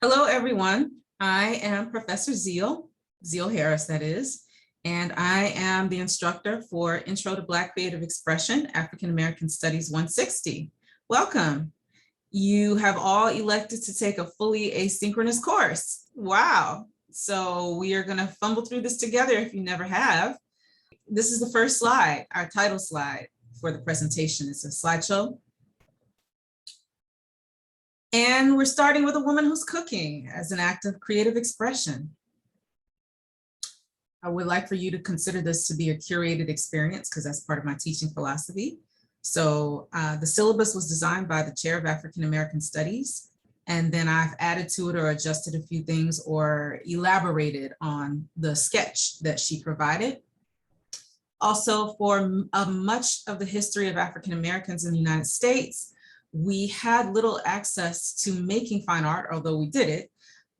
Hello, everyone. I am Professor Zeal Harris, that is, and I am the instructor for Intro to Black Creative Expression, African American Studies 160. Welcome. You have all elected to take a fully asynchronous course. Wow. So we are going to fumble through this together if you never have. This is the first slide, our title slide for the presentation. It's a slideshow. And we're starting with a woman who's cooking as an act of creative expression. I would like for you to consider this to be a curated experience because that's part of my teaching philosophy. So the syllabus was designed by the Chair of African American Studies, and then I've added to it or adjusted a few things or elaborated on the sketch that she provided. Also, for much of the history of African Americans in the United States, we had little access to making fine art, although we did it.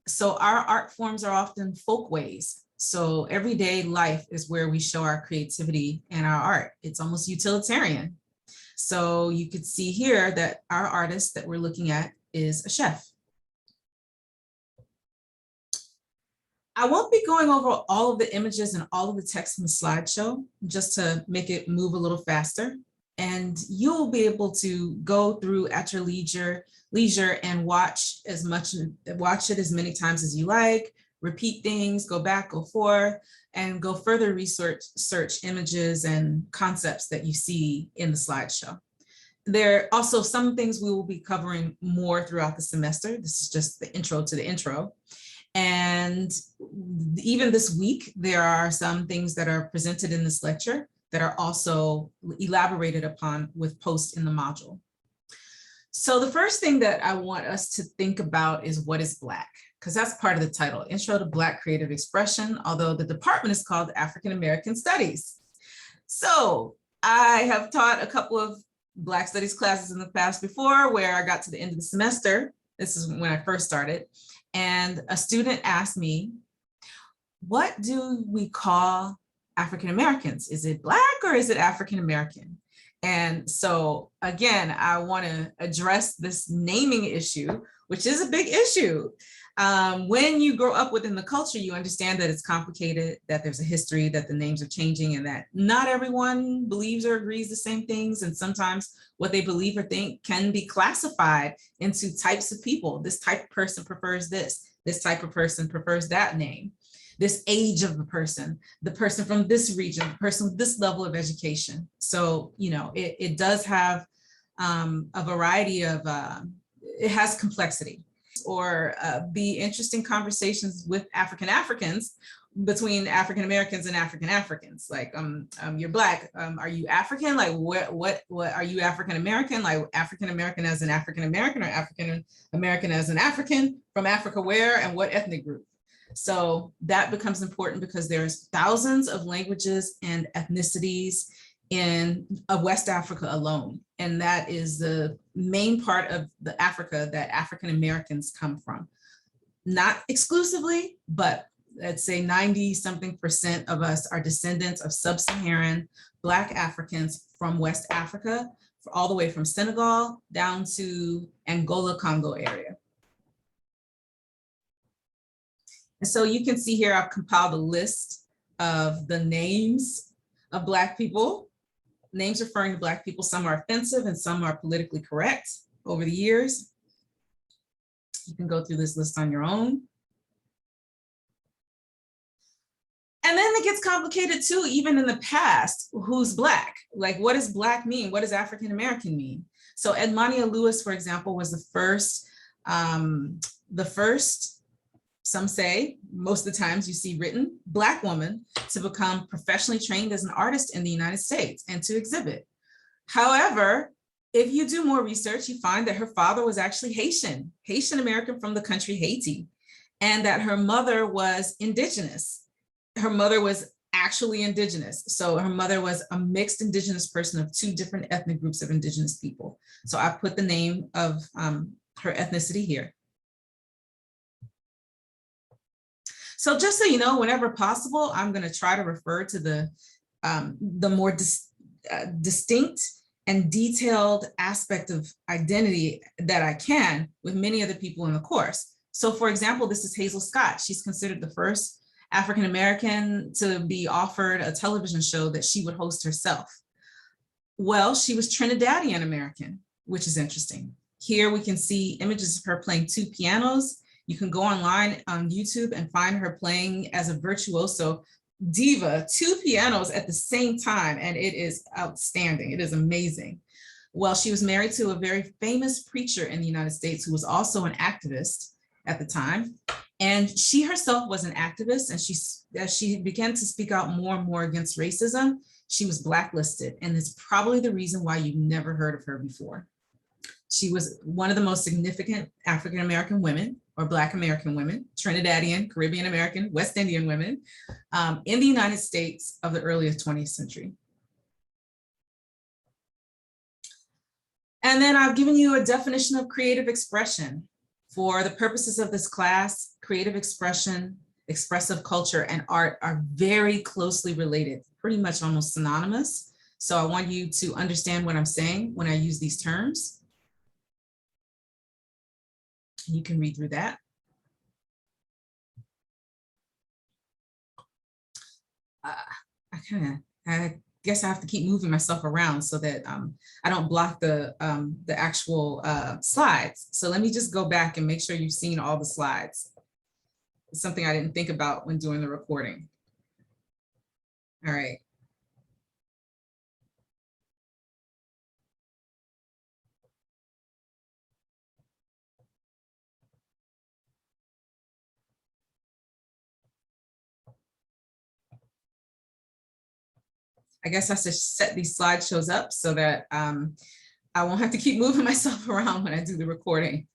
So our art forms are often folkways. So everyday life is where we show our creativity and our art. It's almost utilitarian. So you could see here that our artist that we're looking at is a chef. I won't be going over all of the images and all of the text in the slideshow, just to make it move a little faster. And you'll be able to go through at your leisure and watch it as many times as you like, repeat things, go back, go forth, and go further search images and concepts that you see in the slideshow. There are also some things we will be covering more throughout the semester. This is just the intro to the intro. And even this week, there are some things that are presented in this lecture that are also elaborated upon with posts in the module. So the first thing that I want us to think about is what is Black, because that's part of the title, Intro to Black Creative Expression, although the department is called African American Studies. So I have taught a couple of Black Studies classes in the past before where I got to the end of the semester. This is when I first started. And a student asked me, what do we call African Americans? Is it Black or is it African American? And so again, I want to address this naming issue, which is a big issue. When you grow up within the culture, you understand that it's complicated, that there's a history, that the names are changing, and that not everyone believes or agrees the same things. And sometimes what they believe or think can be classified into types of people. This type of person prefers this type of person prefers that name. This age of the person from this region, the person with this level of education. So, you know, it does have a variety of, it has complexity, or be interesting conversations with Africans between African Americans and African Africans. Like, you're Black, are you African? Like, what are you African American? Like African American as an African American, or African American as an African, from Africa where, and what ethnic group? So that becomes important because there's thousands of languages and ethnicities in West Africa alone. And that is the main part of the Africa that African Americans come from. Not exclusively, but let's say 90-something% of us are descendants of sub-Saharan Black Africans from West Africa, all the way from Senegal down to Angola, Congo area. And so you can see here, I've compiled a list of the names of Black people, names referring to Black people. Some are offensive and some are politically correct over the years. You can go through this list on your own. And then it gets complicated too, even in the past, who's Black? Like, what does Black mean? What does African American mean? So Edmonia Lewis, for example, was the first, some say, most of the times you see written, Black woman to become professionally trained as an artist in the United States and to exhibit. However, if you do more research, you find that her father was actually Haitian American from the country Haiti, and that her mother was indigenous. Her mother was actually indigenous. So her mother was a mixed indigenous person of two different ethnic groups of indigenous people. So I put the name of her ethnicity here. So just so you know, whenever possible, I'm going to try to refer to the more distinct and detailed aspect of identity that I can with many of the people in the course. So for example, this is Hazel Scott. She's considered the first African-American to be offered a television show that she would host herself. Well, she was Trinidadian American, which is interesting. Here we can see images of her playing 2 pianos. You can go online on YouTube and find her playing as a virtuoso diva, 2 pianos at the same time, and it is outstanding. It is amazing. Well, she was married to a very famous preacher in the United States who was also an activist at the time. And she herself was an activist, and as she began to speak out more and more against racism, she was blacklisted. And it's probably the reason why you've never heard of her before. She was one of the most significant African-American women, or Black American women, Trinidadian, Caribbean American, West Indian women in the United States of the earliest 20th century. And then I've given you a definition of creative expression. For the purposes of this class, creative expression, expressive culture, and art are very closely related, pretty much almost synonymous. So I want you to understand what I'm saying when I use these terms. You can read through that. I guess I have to keep moving myself around so that I don't block the actual slides. So let me just go back and make sure you've seen all the slides. It's something I didn't think about when doing the recording. All right. I guess I should set these slideshows up so that I won't have to keep moving myself around when I do the recording.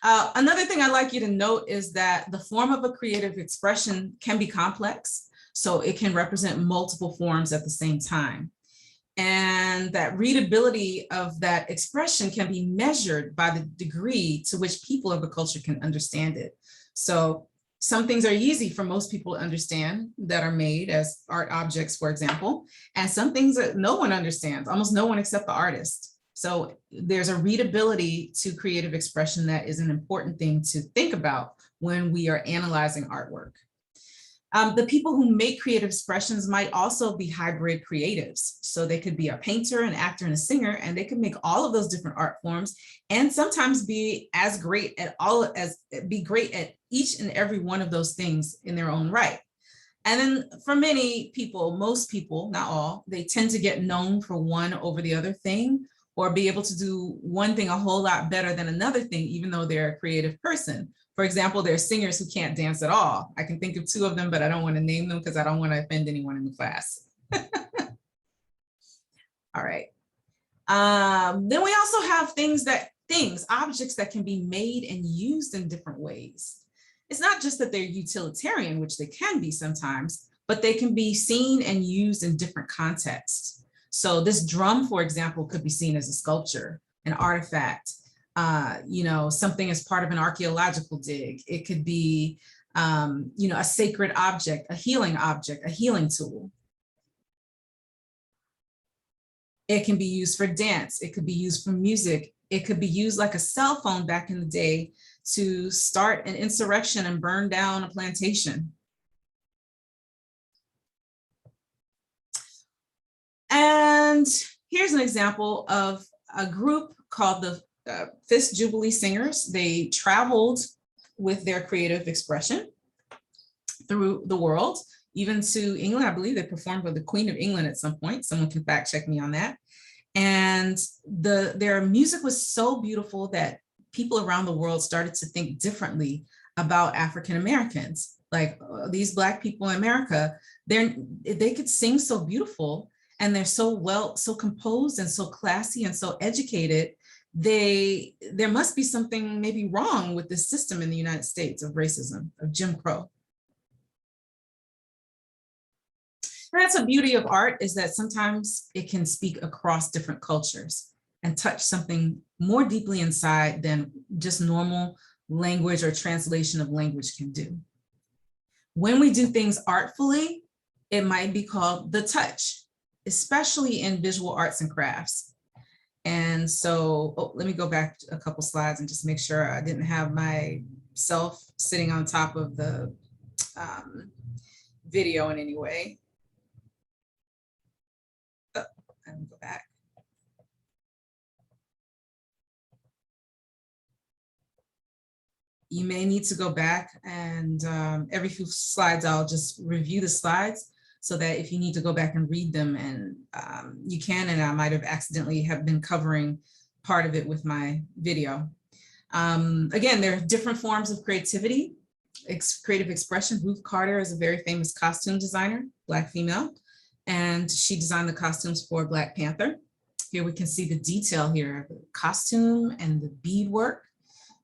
Another thing I'd like you to note is that the form of a creative expression can be complex, so it can represent multiple forms at the same time. And that readability of that expression can be measured by the degree to which people of a culture can understand it. So some things are easy for most people to understand that are made as art objects, for example, and some things that no one understands, almost no one except the artist. So there's a readability to creative expression that is an important thing to think about when we are analyzing artwork. The people who make creative expressions might also be hybrid creatives. So they could be a painter, an actor, and a singer, and they could make all of those different art forms and sometimes be as great at great at each and every one of those things in their own right. And then for many people, most people, not all, they tend to get known for one over the other thing, or be able to do one thing a whole lot better than another thing, even though they're a creative person. For example, there are singers who can't dance at all. I can think of 2 of them, but I don't want to name them because I don't want to offend anyone in the class. All right. Then we also have objects that can be made and used in different ways. It's not just that they're utilitarian, which they can be sometimes, but they can be seen and used in different contexts. So this drum, for example, could be seen as a sculpture, an artifact, something as part of an archaeological dig. It could be, a sacred object, a healing tool. It can be used for dance. It could be used for music. It could be used like a cell phone back in the day to start an insurrection and burn down a plantation. And here's an example of a group called the Fifth Jubilee Singers. They traveled with their creative expression through the world, even to England. I believe they performed with the Queen of England at some point. Someone can fact check me on that. And their music was so beautiful that people around the world started to think differently about African Americans. Like these Black people in America, they could sing so beautiful, and they're so composed and so classy and so educated. There must be something maybe wrong with this system in the United States of racism, of Jim Crow. And that's the beauty of art, is that sometimes it can speak across different cultures and touch something more deeply inside than just normal language or translation of language can do. When we do things artfully, it might be called the touch, especially in visual arts and crafts. And so, oh, let me go back a couple slides and just make sure I didn't have myself sitting on top of the video in any way. Oh, let me go back. You may need to go back and every few slides, I'll just review the slides so that if you need to go back and read them, and you can, and I might have accidentally have been covering part of it with my video. Again, there are different forms of creativity, creative expression. Ruth Carter is a very famous costume designer, Black female, and she designed the costumes for Black Panther. Here we can see the detail here, the costume and the beadwork,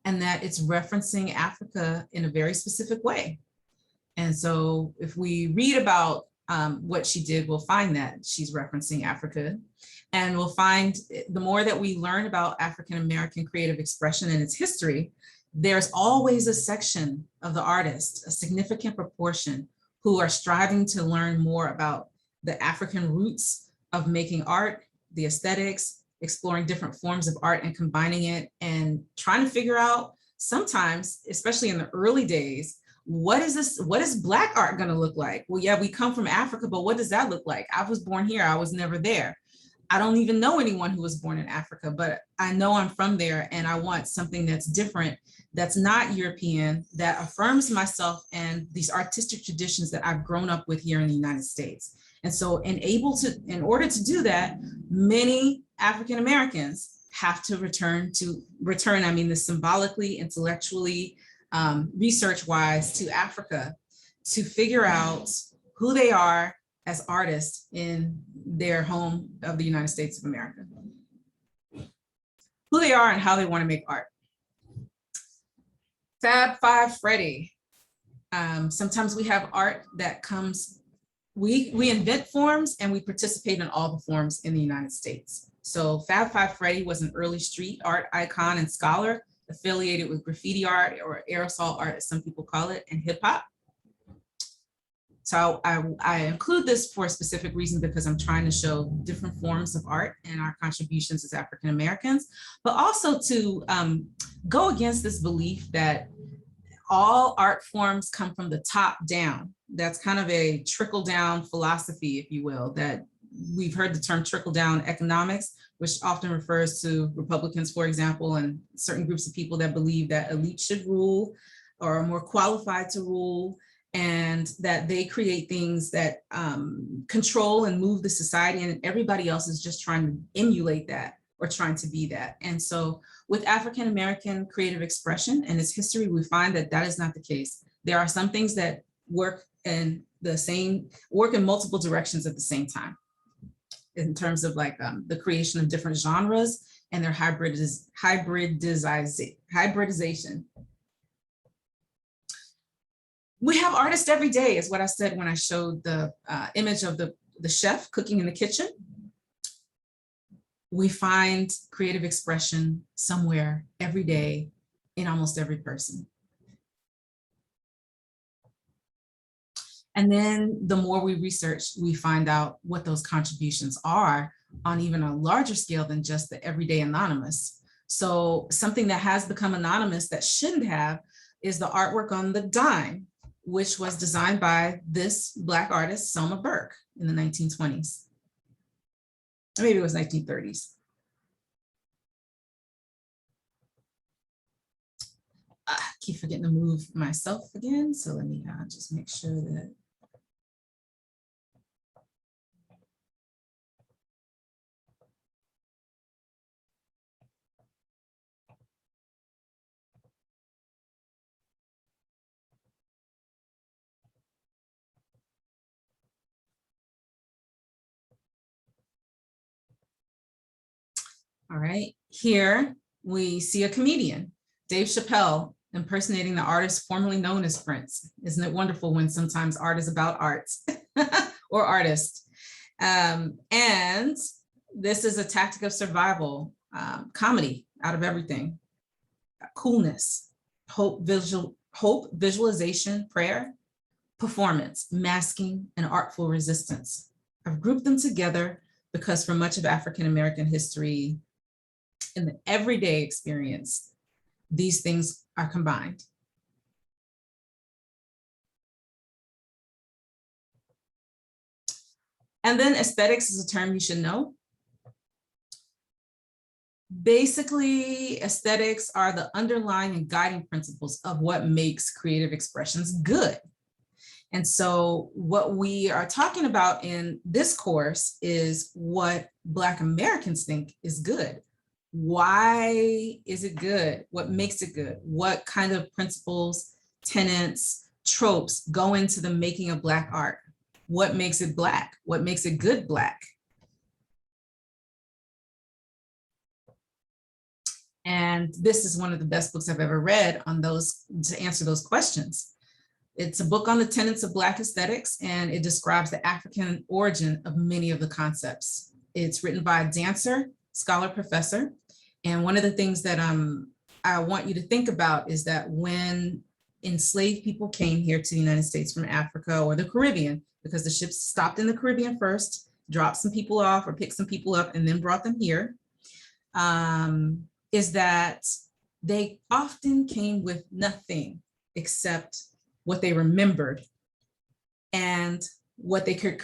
and that it's referencing Africa in a very specific way. And so if we read about what she did, we'll find that she's referencing Africa. And we'll find the more that we learn about African-American creative expression and its history, there's always a section of the artists, a significant proportion, who are striving to learn more about the African roots of making art, the aesthetics, exploring different forms of art and combining it, and trying to figure out sometimes, especially in the early days, what is Black art going to look like? Well, yeah, we come from Africa, but what does that look like? I was born here. I was never there. I don't even know anyone who was born in Africa, but I know I'm from there, and I want something that's different, that's not European, that affirms myself and these artistic traditions that I've grown up with here in the United States. And so in order to do that, many African Americans have to return, I mean this symbolically, intellectually, research-wise, to Africa to figure out who they are as artists in their home of the United States of America. Who they are and how they want to make art. Fab Five Freddy. Sometimes we have art that comes, we invent forms and we participate in all the forms in the United States. So Fab Five Freddy was an early street art icon and scholar affiliated with graffiti art, or aerosol art, as some people call it, and hip hop. So I include this for a specific reason, because I'm trying to show different forms of art and our contributions as African Americans, but also to go against this belief that all art forms come from the top down. That's kind of a trickle down philosophy, if you will, that we've heard the term trickle down economics, which often refers to Republicans, for example, and certain groups of people that believe that elites should rule or are more qualified to rule, and that they create things that control and move the society, and everybody else is just trying to emulate that or trying to be that. And so with African American creative expression and its history, we find that that is not the case. There are some things that work in multiple directions at the same time, in terms of like the creation of different genres and their hybridization. We have artists every day, is what I said when I showed the image of the chef cooking in the kitchen. We find creative expression somewhere every day in almost every person. And then the more we research, we find out what those contributions are on even a larger scale than just the everyday anonymous. So something that has become anonymous that shouldn't have is the artwork on the dime, which was designed by this Black artist, Selma Burke, in the 1920s. Or maybe it was 1930s. I keep forgetting to move myself again, so let me just make sure that. All right, here we see a comedian, Dave Chappelle, impersonating the artist formerly known as Prince. Isn't it wonderful when sometimes art is about arts or artists? And this is a tactic of survival, comedy out of everything, coolness, hope, visualization, prayer, performance, masking, and artful resistance. I've grouped them together because for much of African American history, In the everyday experience, these things are combined. And then aesthetics is a term you should know. Basically, aesthetics are the underlying and guiding principles of what makes creative expressions good. And so what we are talking about in this course is what Black Americans think is good. Why is it good? What makes it good? What kind of principles, tenets, tropes go into the making of Black art? What makes it Black? What makes it good Black? And this is one of the best books I've ever read on those, to answer those questions. It's a book on the tenets of Black aesthetics, and it describes the African origin of many of the concepts. It's written by a dancer, scholar, professor. And one of the things that I want you to think about is that when enslaved people came here to the United States from Africa or the Caribbean, because the ships stopped in the Caribbean first, dropped some people off or picked some people up and then brought them here, is that they often came with nothing except what they remembered and what they could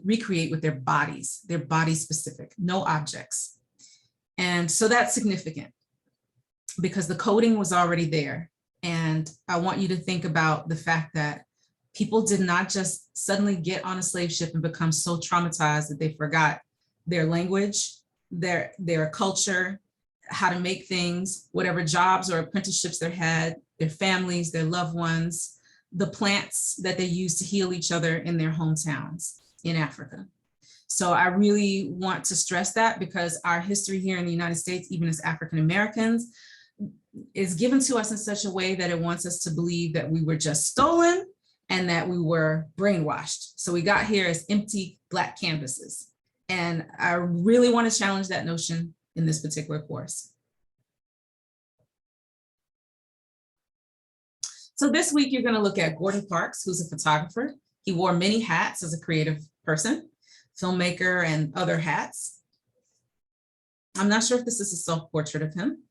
recreate with their body specific, no objects. And so that's significant because the coding was already there. And I want you to think about the fact that people did not just suddenly get on a slave ship and become so traumatized that they forgot their language, their culture, how to make things, whatever jobs or apprenticeships they had, their families, their loved ones, the plants that they used to heal each other in their hometowns in Africa. So I really want to stress that because our history here in the United States, even as African Americans, is given to us in such a way that it wants us to believe that we were just stolen and that we were brainwashed. So we got here as empty Black canvases. And I really want to challenge that notion in this particular course. So this week, you're going to look at Gordon Parks, who's a photographer. He wore many hats as a creative person, filmmaker, and other hats. I'm not sure if this is a self-portrait of him,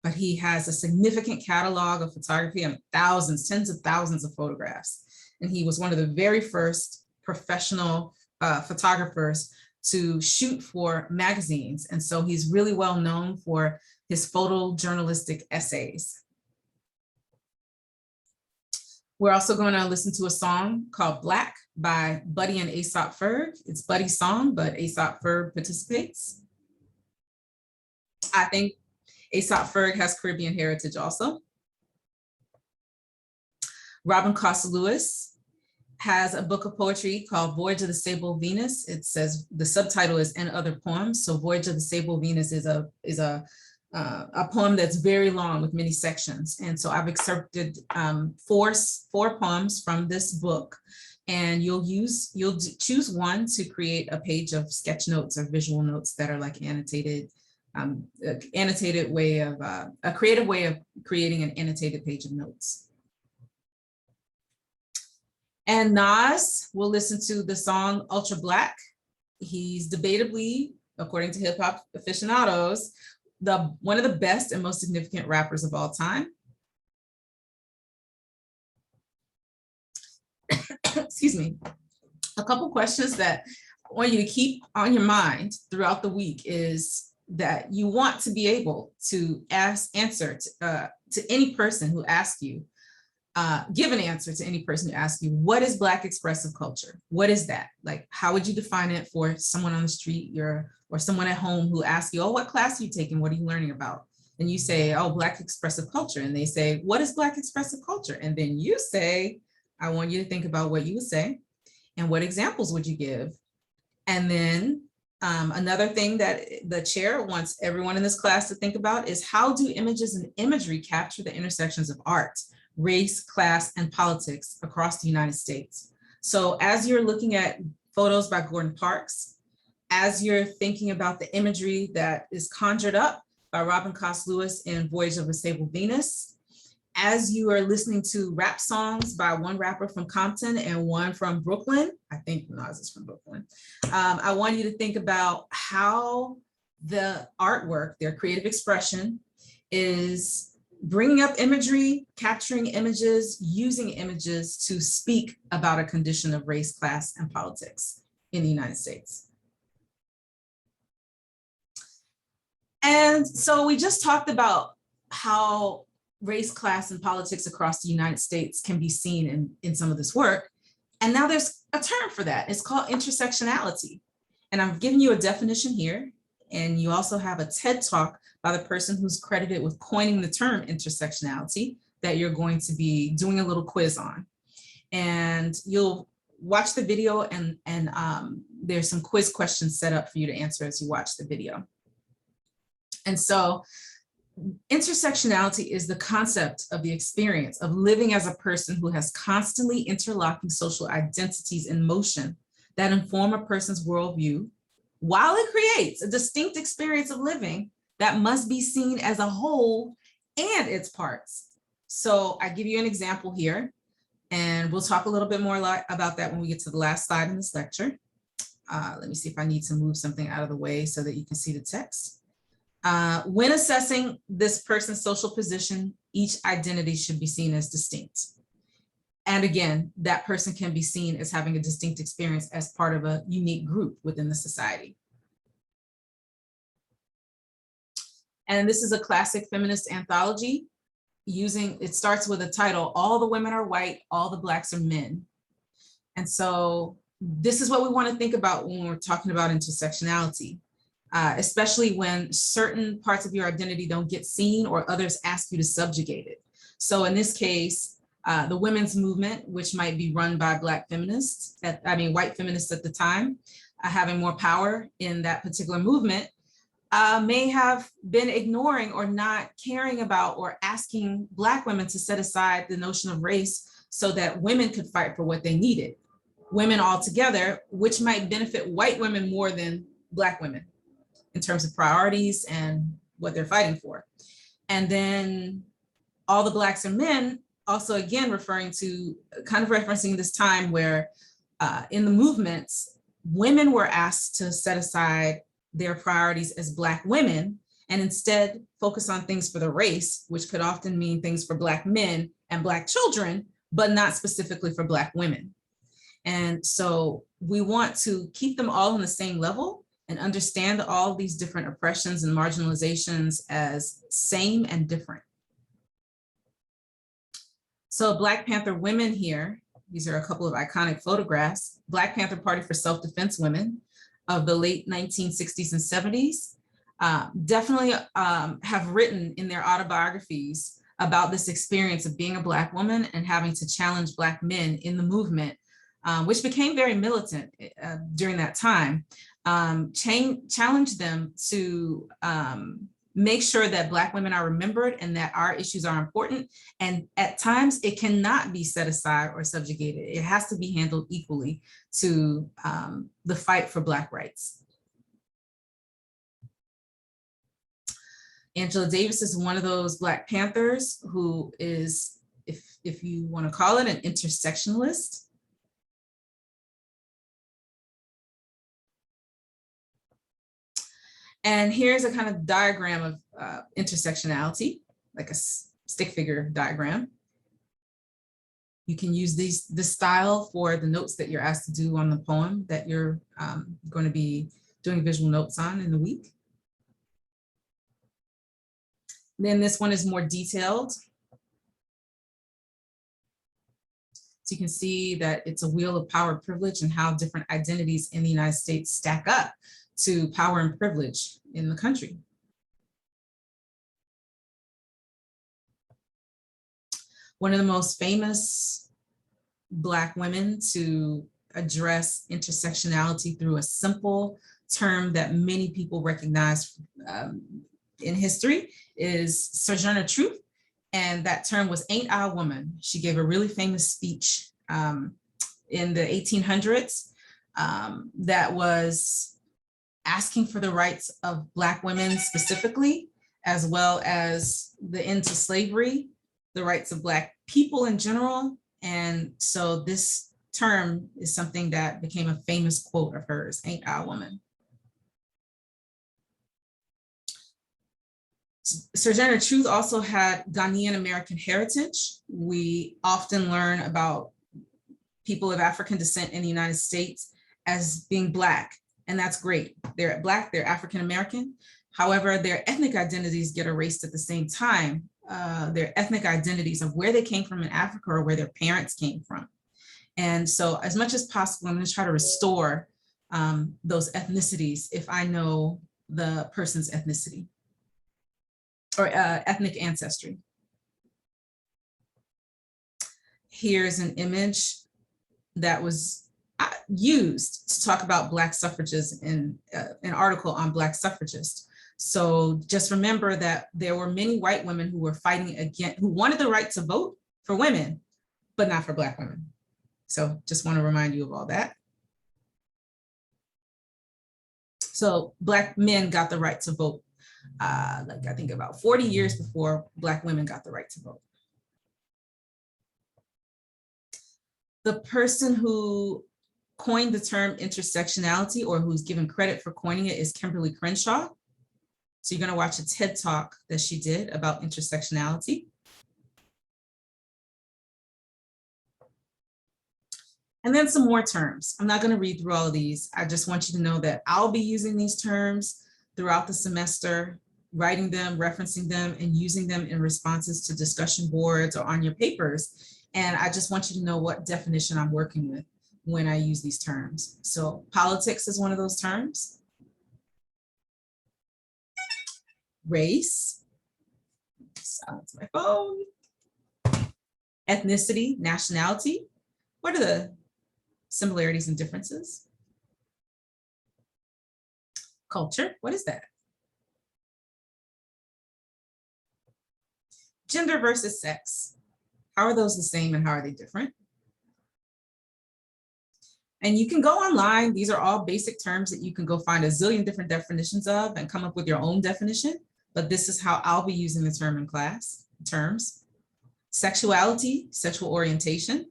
but he has a significant catalog of photography and thousands, tens of thousands of photographs. And he was one of the very first professional photographers to shoot for magazines. And so he's really well known for his photojournalistic essays. We're also going to listen to a song called Black by Buddy and Aesop Ferg. It's Buddy's song, but Aesop Ferg participates. I think Aesop Ferg has Caribbean heritage also. Robin Costa Lewis has a book of poetry called Voyage of the Sable Venus. It says, the subtitle is And Other Poems. So Voyage of the Sable Venus is a poem that's very long with many sections. And so I've excerpted four poems from this book, and you'll choose one to create a page of sketch notes or visual notes that are like annotated, way of, a creative way of creating an annotated page of notes. And Nas will listen to the song Ultra Black. He's debatably, according to hip hop aficionados, one of the best and most significant rappers of all time. Excuse me. A couple questions that I want you to keep on your mind throughout the week is that you want to be able to answer to any person who asks you, give an answer to any person who asks you, what is Black expressive culture? What is that? Like, how would you define it for someone on the street or someone at home who asks you, oh, what class are you taking? What are you learning about? And you say, oh, Black expressive culture. And they say, what is Black expressive culture? And then you say, I want you to think about what you would say and what examples would you give? And then another thing that the chair wants everyone in this class to think about is how do images and imagery capture the intersections of art, race, class, and politics across the United States? So as you're looking at photos by Gordon Parks, as you're thinking about the imagery that is conjured up by Robin Costa Lewis in Voyage of a Sable Venus, as you are listening to rap songs by one rapper from Compton and one from Brooklyn, I think Nas is from Brooklyn, I want you to think about how the artwork, their creative expression, is bringing up imagery, capturing images, using images to speak about a condition of race, class, and politics in the United States. And so we just talked about how race, class, and politics across the United States can be seen in some of this work. And now there's a term for that. It's called intersectionality. And I'm giving you a definition here. And you also have a TED Talk by the person who's credited with coining the term intersectionality that you're going to be doing a little quiz on. And you'll watch the video, and there's some quiz questions set up for you to answer as you watch the video. And so intersectionality is the concept of the experience of living as a person who has constantly interlocking social identities in motion that inform a person's worldview, while it creates a distinct experience of living that must be seen as a whole and its parts. So I give you an example here, and we'll talk a little bit more about that when we get to the last slide in this lecture. Let me see if I need to move something out of the way so that you can see the text. When assessing this person's social position, each identity should be seen as distinct. And again, that person can be seen as having a distinct experience as part of a unique group within the society. And this is a classic feminist anthology it starts with a title, All the Women Are White, All the Blacks Are Men. And so this is what we want to think about when we're talking about intersectionality. Especially when certain parts of your identity don't get seen or others ask you to subjugate it. So in this case, the women's movement, which might be run by Black feminists, white feminists at the time, having more power in that particular movement, may have been ignoring or not caring about or asking Black women to set aside the notion of race so that women could fight for what they needed. Women altogether, which might benefit white women more than Black women in terms of priorities and what they're fighting for. And then All the Blacks Are Men, also again referring to, kind of referencing this time where in the movements, women were asked to set aside their priorities as Black women and instead focus on things for the race, which could often mean things for Black men and Black children, but not specifically for Black women. And so we want to keep them all on the same level and understand all of these different oppressions and marginalizations as same and different. So Black Panther women here, these are a couple of iconic photographs. Black Panther Party for Self-Defense women of the late 1960s and 70s definitely have written in their autobiographies about this experience of being a Black woman and having to challenge Black men in the movement, which became very militant during that time. Challenge them to make sure that Black women are remembered and that our issues are important. And at times it cannot be set aside or subjugated. It has to be handled equally to the fight for Black rights. Angela Davis is one of those Black Panthers who is, if you want to call it, an intersectionalist. And here's a kind of diagram of intersectionality, like a stick figure diagram. You can use this style for the notes that you're asked to do on the poem that you're going to be doing visual notes on in the week. Then this one is more detailed. So you can see that it's a wheel of power and privilege and how different identities in the United States stack up to power and privilege in the country. One of the most famous Black women to address intersectionality through a simple term that many people recognize in history is Sojourner Truth. And that term was Ain't I a Woman? She gave a really famous speech in the 1800s that was asking for the rights of Black women specifically, as well as the end to slavery, the rights of Black people in general. And so this term is something that became a famous quote of hers, Ain't I a Woman? Sojourner Truth also had Ghanaian American heritage. We often learn about people of African descent in the United States as being Black, and that's great. They're Black, they're African American. However, their ethnic identities get erased at the same time. Their ethnic identities of where they came from in Africa or where their parents came from. And so as much as possible, I'm going to try to restore those ethnicities if I know the person's ethnicity or ethnic ancestry. Here's an image that was used to talk about Black suffragists in an article on Black suffragists. So just remember that there were many white women who were fighting against, who wanted the right to vote for women, but not for Black women. So just want to remind you of all that. So Black men got the right to vote, like I think about 40 years before Black women got the right to vote. The person who coined the term intersectionality, or who's given credit for coining it, is Kimberly Crenshaw. So you're going to watch a TED Talk that she did about intersectionality. And then some more terms. I'm not going to read through all of these. I just want you to know that I'll be using these terms throughout the semester, writing them, referencing them, and using them in responses to discussion boards or on your papers. And I just want you to know what definition I'm working with when I use these terms. So politics is one of those terms. Race, silence my phone. Ethnicity, nationality. What are the similarities and differences? Culture, what is that? Gender versus sex. How are those the same and how are they different? And you can go online. These are all basic terms that you can go find a zillion different definitions of and come up with your own definition. But this is how I'll be using the term in class, terms. Sexuality, sexual orientation.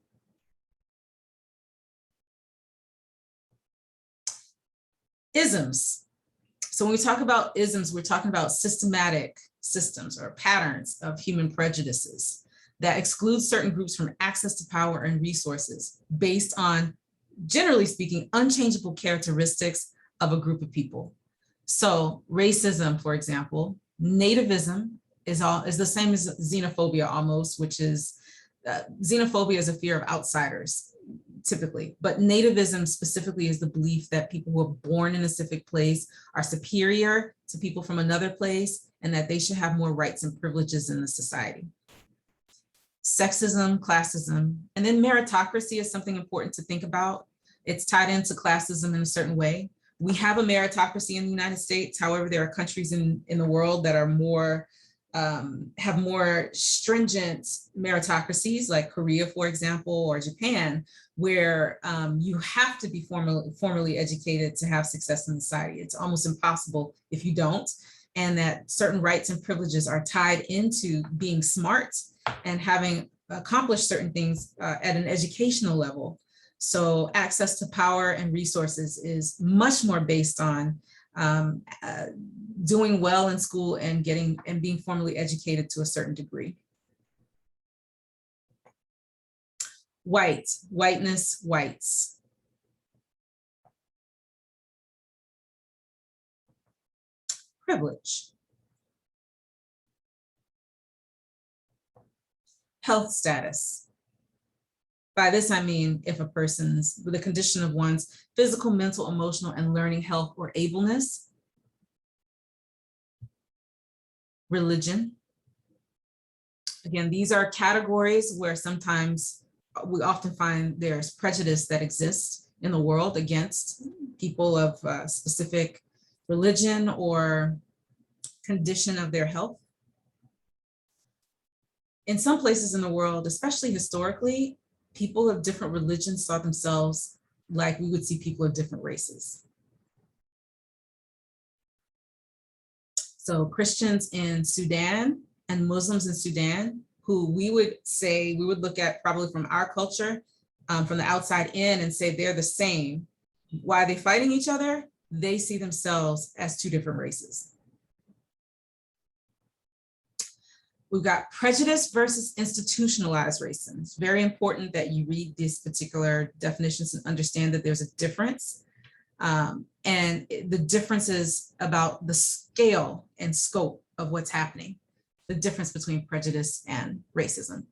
Isms. So when we talk about isms, we're talking about systematic systems or patterns of human prejudices that exclude certain groups from access to power and resources based on, generally speaking, unchangeable characteristics of a group of people. So racism, for example, nativism is the same as xenophobia almost, which is, xenophobia is a fear of outsiders, typically, but nativism specifically is the belief that people who are born in a specific place are superior to people from another place and that they should have more rights and privileges in the society. Sexism, classism, and then meritocracy is something important to think about. It's tied into classism in a certain way. We have a meritocracy in the United States. However, there are countries in the world that are more, have more stringent meritocracies, like Korea, for example, or Japan, where you have to be formally educated to have success in society. It's almost impossible if you don't, and that certain rights and privileges are tied into being smart and having accomplished certain things at an educational level. So access to power and resources is much more based on doing well in school and being formally educated to a certain degree. White, whiteness, whites. Privilege. Health status. By this, I mean if a person's, the condition of one's physical, mental, emotional, and learning health or ableness. Religion. Again, these are categories where sometimes we often find there's prejudice that exists in the world against people of specific religion or condition of their health. In some places in the world, especially historically, people of different religions saw themselves like we would see people of different races. So Christians in Sudan and Muslims in Sudan, who we would say, we would look at probably from our culture, from the outside in and say they're the same. Why are they fighting each other? They see themselves as two different races. We've got prejudice versus institutionalized racism. It's very important that you read these particular definitions and understand that there's a difference. And the difference is about the scale and scope of what's happening, the difference between prejudice and racism.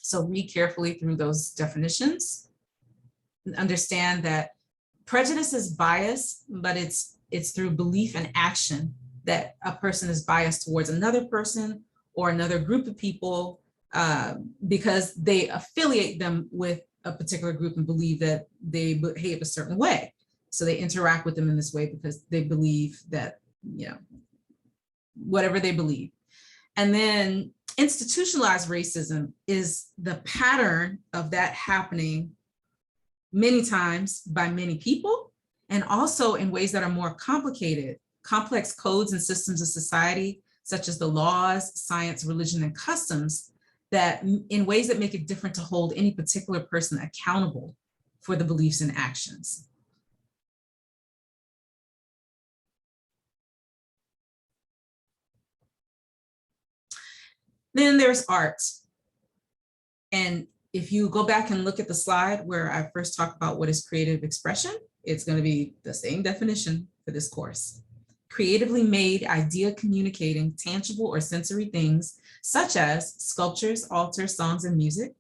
So read carefully through those definitions and understand that prejudice is bias, but it's through belief and action that a person is biased towards another person or another group of people because they affiliate them with a particular group and believe that they behave a certain way. So they interact with them in this way because they believe that, you know, whatever they believe. And then institutionalized racism is the pattern of that happening many times by many people, and also in ways that are more complicated, complex codes and systems of society, such as the laws, science, religion, and customs, that in ways that make it different to hold any particular person accountable for the beliefs and actions. Then there's art. And if you go back and look at the slide where I first talked about what is creative expression, it's going to be the same definition for this course. Creatively made, idea communicating, tangible or sensory things, such as sculptures, altars, songs, and music.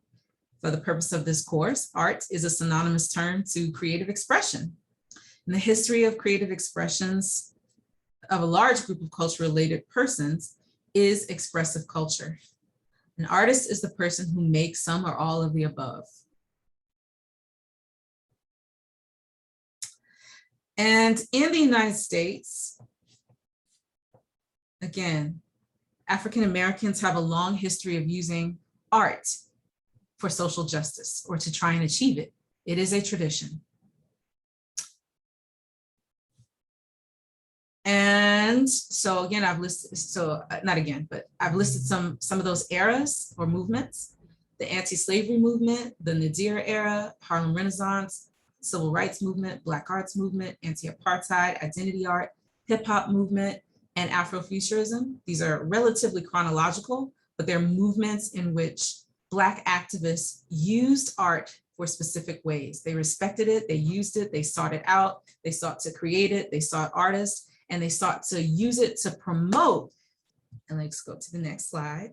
For the purpose of this course, art is a synonymous term to creative expression. In the history of creative expressions of a large group of culture-related persons is expressive culture. An artist is the person who makes some or all of the above. And in the United States, again, African Americans have a long history of using art for social justice or to try and achieve it. It is a tradition. And so again, I've listed, not again, but I've listed some of those eras or movements: the anti-slavery movement, the Nadir era, Harlem Renaissance, civil rights movement, Black arts movement, anti-apartheid, identity art, hip hop movement, and Afrofuturism. These are relatively chronological, but they're movements in which Black activists used art for specific ways. They respected it, they used it, they sought it out, they sought to create it, they sought artists, and they sought to use it to promote. And let's go to the next slide.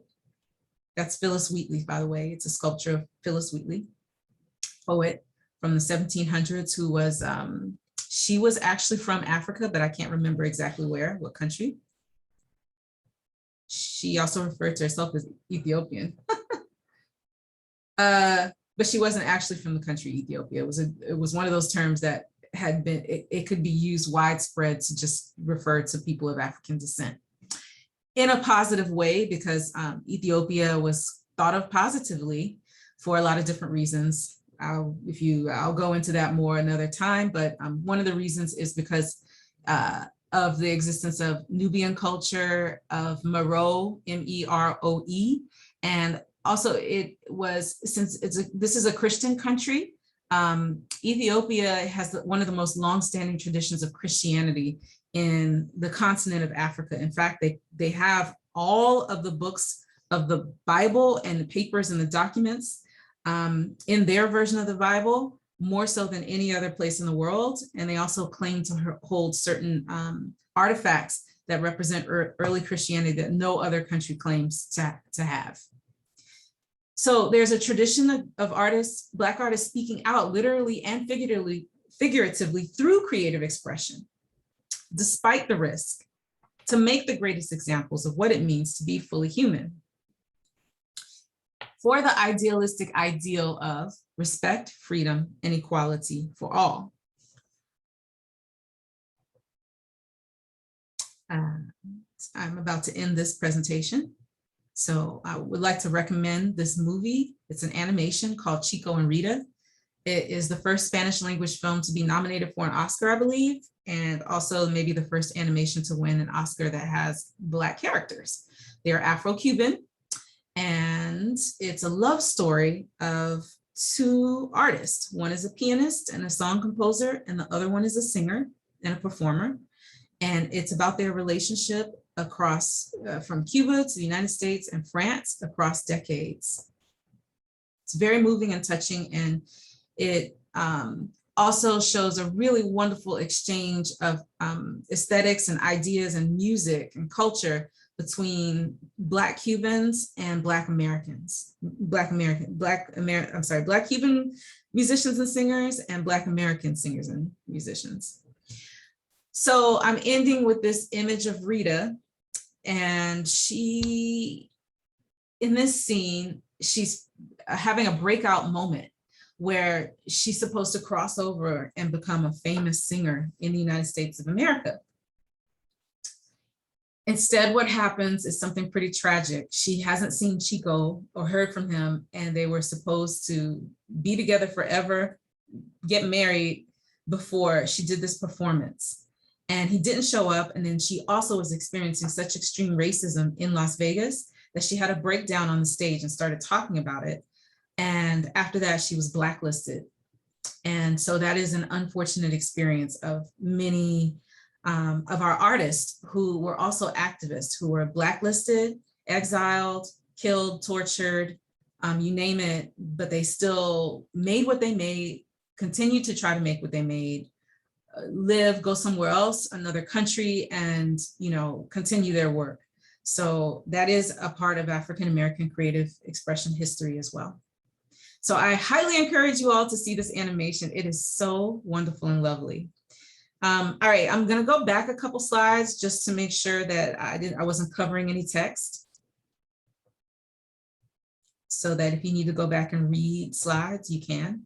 That's Phyllis Wheatley, by the way. It's a sculpture of Phyllis Wheatley, poet from the 1700s, who was, she was actually from Africa, but I can't remember exactly where, what country. She also referred to herself as Ethiopian. But she wasn't actually from the country Ethiopia. It was one of those terms that had been, it could be used widespread to just refer to people of African descent in a positive way, because Ethiopia was thought of positively for a lot of different reasons. I'll go into that more another time, but one of the reasons is because of the existence of Nubian culture, of Meroe, M-E-R-O-E, and also it was, since this is a Christian country, Ethiopia has one of the most longstanding traditions of Christianity in the continent of Africa. In fact, they have all of the books of the Bible and the papers and the documents in their version of the Bible, more so than any other place in the world. And they also claim to hold certain artifacts that represent early Christianity that no other country claims to have. So there's a tradition of artists, Black artists, speaking out literally and figuratively through creative expression, despite the risk, to make the greatest examples of what it means to be fully human. For the idealistic ideal of respect, freedom, and equality for all. I'm about to end this presentation. So I would like to recommend this movie. It's an animation called Chico and Rita. It is the first Spanish language film to be nominated for an Oscar, I believe, and also maybe the first animation to win an Oscar that has Black characters. They are Afro-Cuban, and it's a love story of two artists. One is a pianist and a song composer, and the other one is a singer and a performer. And it's about their relationship across from Cuba to the United States and France across decades. It's very moving and touching, and it also shows a really wonderful exchange of aesthetics and ideas and music and culture between Black Cubans and Black Americans, Black Cuban musicians and singers and Black American singers and musicians. So I'm ending with this image of Rita, and she, in this scene, she's having a breakout moment where she's supposed to cross over and become a famous singer in the United States of America. Instead, what happens is something pretty tragic. She hasn't seen Chico or heard from him, and they were supposed to be together forever, get married before she did this performance. And he didn't show up, and then she also was experiencing such extreme racism in Las Vegas that she had a breakdown on the stage and started talking about it. And after that, she was blacklisted. And so that is an unfortunate experience of many of our artists who were also activists, who were blacklisted, exiled, killed, tortured, you name it, but they still made what they made, continued to try to make what they made, live, go somewhere else, another country, and continue their work. So that is a part of African-American creative expression history as well. So I highly encourage you all to see this animation. It is so wonderful and lovely. All right, I'm gonna go back a couple slides just to make sure that I wasn't covering any text, so that if you need to go back and read slides, you can.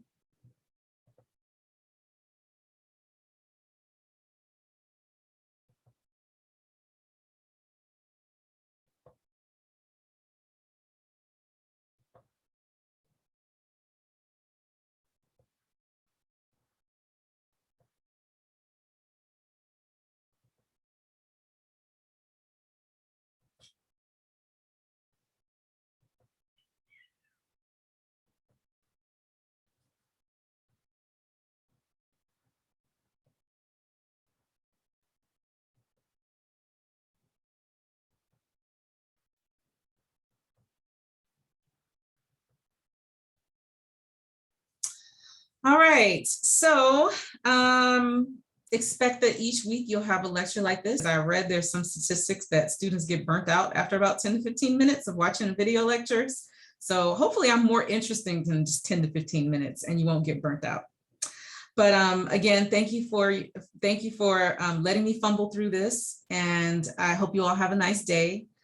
All right, so expect that each week you'll have a lecture like this. I read there's some statistics that students get burnt out after about 10 to 15 minutes of watching video lectures. So hopefully I'm more interesting than just 10 to 15 minutes and you won't get burnt out. But again, thank you for letting me fumble through this, and I hope you all have a nice day.